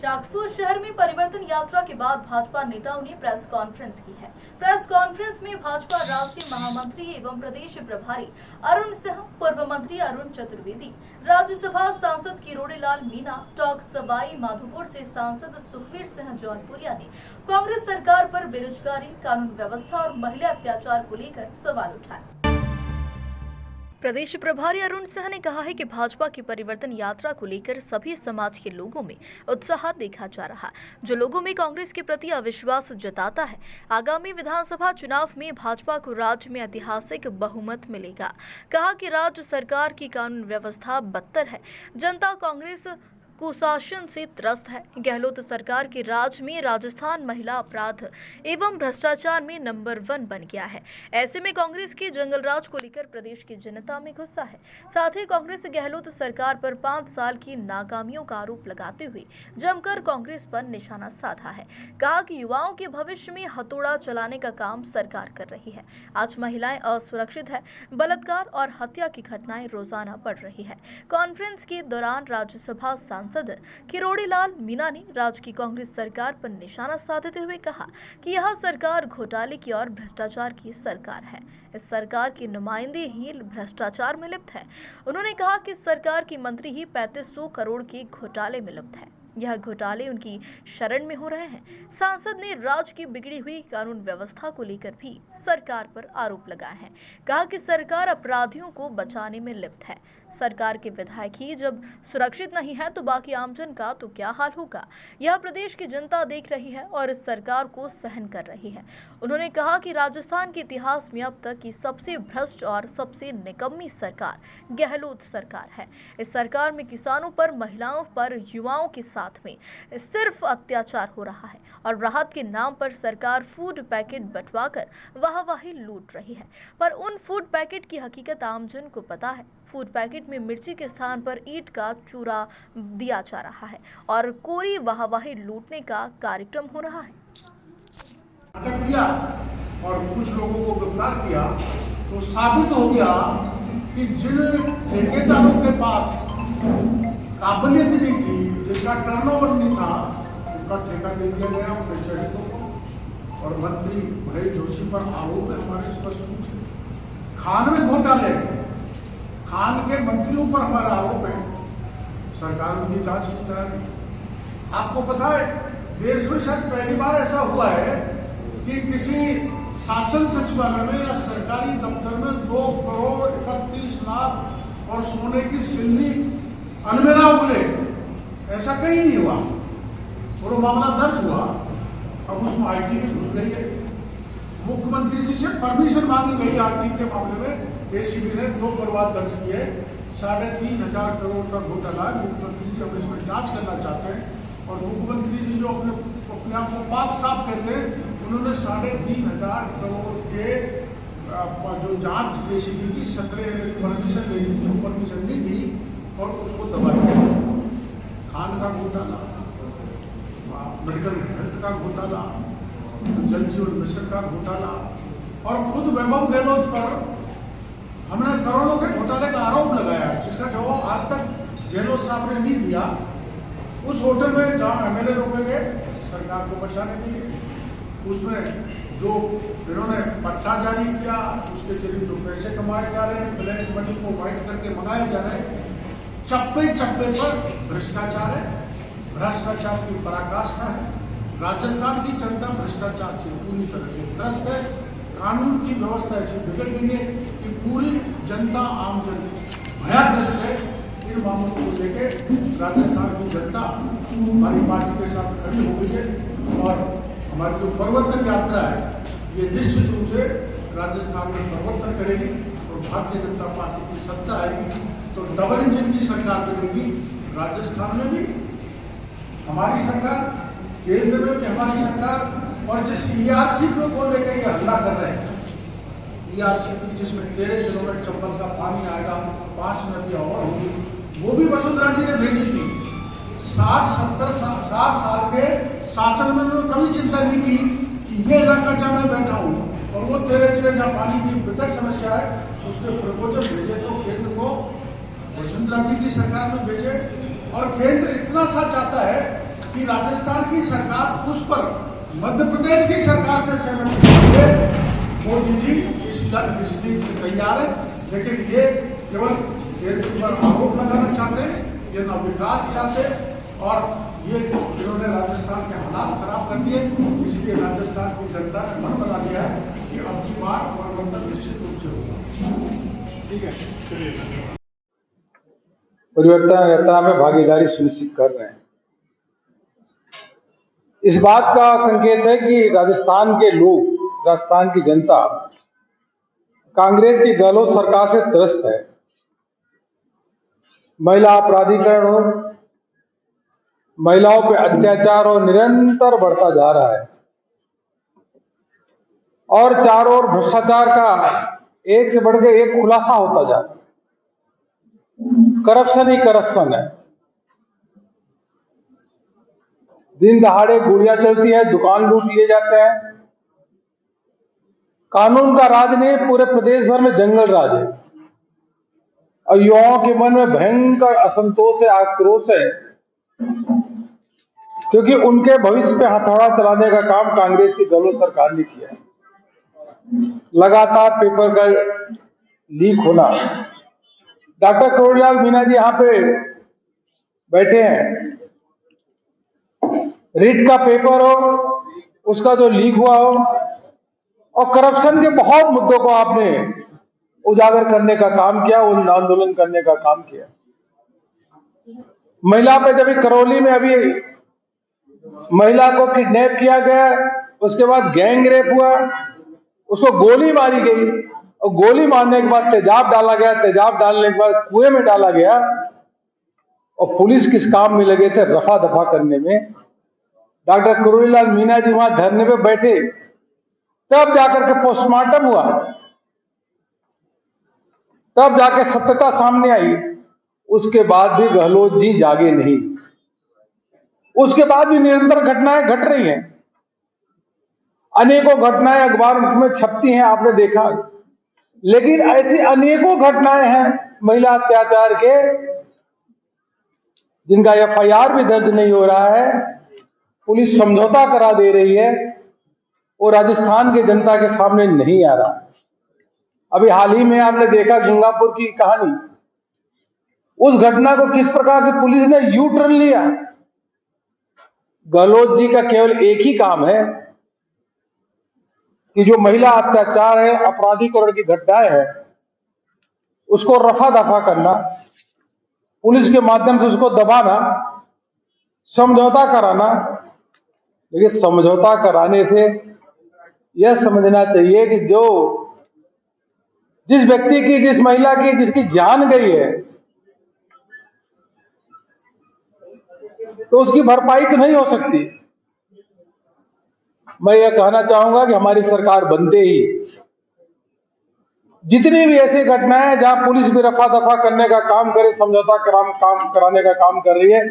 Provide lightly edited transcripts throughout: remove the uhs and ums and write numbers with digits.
चाकसू शहर में परिवर्तन यात्रा के बाद भाजपा नेताओं ने प्रेस कॉन्फ्रेंस की है। प्रेस कॉन्फ्रेंस में भाजपा राष्ट्रीय महामंत्री एवं प्रदेश प्रभारी अरुण सिंह, पूर्व मंत्री अरुण चतुर्वेदी, राज्यसभा सांसद किरोड़ीलाल मीणा, टॉक सवाई माधोपुर से सांसद सुखवीर सिंह जौनपुरिया ने कांग्रेस सरकार पर बेरोजगारी, कानून व्यवस्था और महिला अत्याचार को लेकर सवाल उठाए। प्रदेश प्रभारी अरुण सिंह ने कहा है कि भाजपा की परिवर्तन यात्रा को लेकर सभी समाज के लोगों में उत्साह देखा जा रहा, जो लोगों में कांग्रेस के प्रति अविश्वास जताता है। आगामी विधानसभा चुनाव में भाजपा को राज्य में ऐतिहासिक बहुमत मिलेगा। कहा कि राज्य सरकार की कानून व्यवस्था बदतर है, जनता कांग्रेस कुशासन से त्रस्त है। गहलोत सरकार के राज में राजस्थान महिला अपराध एवं भ्रष्टाचार में नंबर 1 बन गया है। ऐसे में कांग्रेस के जंगल राज को लेकर प्रदेश की जनता में गुस्सा है। साथ ही कांग्रेस गहलोत सरकार पर 5 साल की नाकामियों का आरोप लगाते हुए जमकर कांग्रेस पर निशाना साधा है। कहा कि युवाओं के भविष्य में हथौड़ा चलाने का काम सरकार कर रही है। आज महिलाएं असुरक्षित है, बलात्कार और हत्या की घटनाएं रोजाना बढ़ रही है। कॉन्फ्रेंस के दौरान राज्यसभा सांसद किरोड़ीलाल मीणा ने राज्य की कांग्रेस सरकार पर निशाना साधते हुए कहा कि यह सरकार घोटाले की और भ्रष्टाचार की सरकार है। इस सरकार के नुमाइंदे ही भ्रष्टाचार में लिप्त है। उन्होंने कहा कि सरकार की मंत्री ही 3500 करोड़ के घोटाले में लिप्त है। यह घोटाले उनकी शरण में हो रहे हैं। सांसद ने राज्य की बिगड़ी हुई कानून व्यवस्था को लेकर भी सरकार पर आरोप लगाए हैं। कहा कि सरकार अपराधियों को बचाने में लिप्त है। सरकार के विधायक ही जब सुरक्षित नहीं है तो बाकी आमजन का तो क्या हाल होगा। यह प्रदेश की जनता देख रही है और इस सरकार को सहन कर रही है। उन्होंने कहा कि राजस्थान के इतिहास में अब तक की सबसे भ्रष्ट और सबसे निकम्मी सरकार गहलोत सरकार है। इस सरकार में किसानों पर, महिलाओं पर, युवाओं के साथ में सिर्फ अत्याचार हो रहा है और राहत के नाम पर सरकार फूड पैकेट बंटवाकर वाहवाही लूट रही है। पर उन फूड पैकेट की हकीकत आमजन को पता है। फूड पैकेट में मिर्ची के स्थान पर ईंट का चूरा दिया जा रहा है और कोरी वाहवाही लूटने का कार्यक्रम हो रहा है। अटक किया और कुछ लोगों को गिरफ्तार किया तो साबित हो गया कि जिन ठेकेदारों के पास काबिलियत नहीं थी, जिनका टर्नओवर नहीं था, उनका ठेका दे दिया गया पंचायतों को। और मंत्री भय जोशी पर आरोप है हमारे स्पष्ट रूप से। खान में घोटाले, खान के मंत्रियों पर हमारा आरोप है। सरकार उनकी जांच नहीं करा रही। आपको पता है देश में शायद पहली बार ऐसा हुआ है कि किसी शासन सचिवालय में या सरकारी दफ्तर में 2 करोड़ 31 लाख और सोने की सिल्ली अनमेरा उगले, ऐसा कहीं नहीं हुआ। और वो मामला दर्ज हुआ, अब उसमें आईटी में घुस गई है। मुख्यमंत्री जी से परमिशन मांगी गई आईटी के मामले में। एसीबी ने 2 परिवार दर्ज किए। 3,500 करोड़ का घोटाला है। मुख्यमंत्री जी अब इसमें जांच करना चाहते हैं और मुख्यमंत्री जी जो अपने आप को पाक साफ कहते हैं, उन्होंने 3,500 करोड़ के जो जांच एसीबी की 17 परमिशन लेनी थी, वो परमिशन नहीं दी और उसको दबा दिया। खान का घोटाला, मेडिकल हेल्थ का घोटाला, जल जीवन मिशन का घोटाला और खुद वैभव गहलोत पर हमने करोड़ों के घोटाले का आरोप लगाया, जिसका जवाब आज तक गहलोत साहब ने नहीं दिया। उस होटल में जहाँ एमएलए रुके गए सरकार को बचाने के लिए, उसमें जो इन्होंने पट्टा जारी किया, उसके जरिए जो पैसे कमाए जा रहे हैं, ब्लैक मनी को व्हाइट करके मंगाए जा रहे हैं, चप्पे चप्पे पर भ्रष्टाचार है। भ्रष्टाचार की पराकाष्ठा है। राजस्थान की जनता भ्रष्टाचार से पूरी तरह से त्रस्त है। कानून की व्यवस्था ऐसी बिगड़ गई है कि पूरी जनता, आम जनता भयाग्रस्त है। इन मामलों को लेकर राजस्थान की जनता हमारी पार्टी के साथ खड़ी हो गई है और हमारी जो परिवर्तन यात्रा है, ये निश्चित रूप से राजस्थान में परिवर्तन करेगी और भारतीय जनता पार्टी की सत्ता आएगी तो डबल इंजन की सरकार बनेगी। राजस्थान में भी हमारी सरकार, केंद्र में भी हमारी सरकार, और जिस ईआरसीपी को लेकर ये हल्ला कर रहे हैं, ईआरसीपी जिसमें 13 दिनों में चंबल का पानी आएगा, 5 नदियां और होंगी, वो भी वसुंधरा जी ने भेजी थी। 60 साल के शासन में उन्होंने कभी चिंता नहीं की कि ये इलाका जहाँ मैं बैठा हूँ और वो 13 जिले जहाँ पानी की विकट समस्या है, उसके प्रपोजल भेजे तो केंद्र को वसुंधरा जी की सरकार में भेजे। और केंद्र इतना सा चाहता है कि राजस्थान की सरकार उस पर मध्य प्रदेश की सरकार से सहमति है। मोदी जी इसलिए तैयार है, लेकिन ये केवल पर आरोप लगाना चाहते हैं, ये न विकास चाहते और ये इन्होंने राजस्थान के हालात खराब कर दिए। इसलिए राजस्थान की जनता ने मन बना लिया है कि अब की बार परिवर्तन निश्चित रूप से होगा। ठीक है, चलिए धन्यवाद। परिवर्तन यात्रा में भागीदारी सुनिश्चित कर रहे हैं। इस बात का संकेत है कि राजस्थान के लोग, राजस्थान की जनता कांग्रेस की गहलोत सरकार से त्रस्त है। महिला अपराधीकरण हो, महिलाओं पे अत्याचार और निरंतर बढ़ता जा रहा है और चारों ओर भ्रष्टाचार का एक से बढ़ के एक खुलासा होता जा रहा है। करप्शन ही करप्शन है। दिन दहाड़े गोलियां चलती है, दुकान लूट लिए जाते हैं। कानून का राज नहीं, पूरे प्रदेश भर में जंगल राज है और युवाओं के मन में भयंकर असंतोष है, आक्रोश है, क्योंकि उनके भविष्य पे हथौड़ा चलाने का काम कांग्रेस की गहलोत सरकार ने किया। लगातार पेपर का लीक होना। डॉक्टर करोड़ीलाल मीणा जी यहाँ पे बैठे हैं। रीट का पेपर हो, उसका जो लीक हुआ हो, और करप्शन के बहुत मुद्दों को आपने उजागर करने का काम किया, उन आंदोलन करने का काम किया। महिला पे जब करौली में अभी महिला को किडनैप किया गया, उसके बाद गैंग रेप हुआ, उसको गोली मारी गई और गोली मारने के बाद तेजाब डाला गया, तेजाब डालने के बाद कुएं में डाला गया और पुलिस किस काम में लगे थे? रफा दफा करने में। डॉक्टर करोड़ीलाल मीणा जी वहां धरने पे बैठे, तब जाकर के पोस्टमार्टम हुआ, तब जाके सत्यता सामने आई। उसके बाद भी गहलोत जी जागे नहीं। उसके बाद भी निरंतर घटनाएं घट रही हैं। अनेकों घटनाएं अखबार में छपती हैं, आपने देखा। लेकिन ऐसी अनेकों घटनाएं हैं महिला अत्याचार के, जिनका एफआईआर भी दर्ज नहीं हो रहा है। पुलिस समझौता करा दे रही है और राजस्थान की जनता के सामने नहीं आ रहा। अभी हाल ही में आपने देखा गंगापुर की कहानी। उस घटना को किस प्रकार से पुलिस ने यू टर्न लिया। गहलोत जी का केवल एक ही काम है कि जो महिला अत्याचार है, अपराधीकरण की घटनाएं है, उसको रफा दफा करना, पुलिस के माध्यम से उसको दबाना, समझौता कराना। लेकिन समझौता कराने से यह समझना चाहिए कि जिस व्यक्ति की, जिस महिला की, जिसकी जान गई है, तो उसकी भरपाई तो नहीं हो सकती। मैं यह कहना चाहूंगा कि हमारी सरकार बनते ही जितनी भी ऐसी घटनाएं हैं जहां पुलिस भी रफा दफा करने का काम करे, समझौता कराने का काम कर रही है,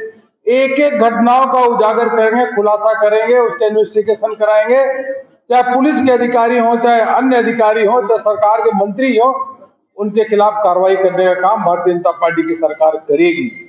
एक एक घटनाओं का उजागर करेंगे, खुलासा करेंगे, उसके इन्वेस्टिगेशन कराएंगे। चाहे पुलिस के अधिकारी हो, चाहे अन्य अधिकारी हो, चाहे सरकार के मंत्री हो, उनके खिलाफ कार्रवाई करने का काम भारतीय जनता पार्टी की सरकार करेगी।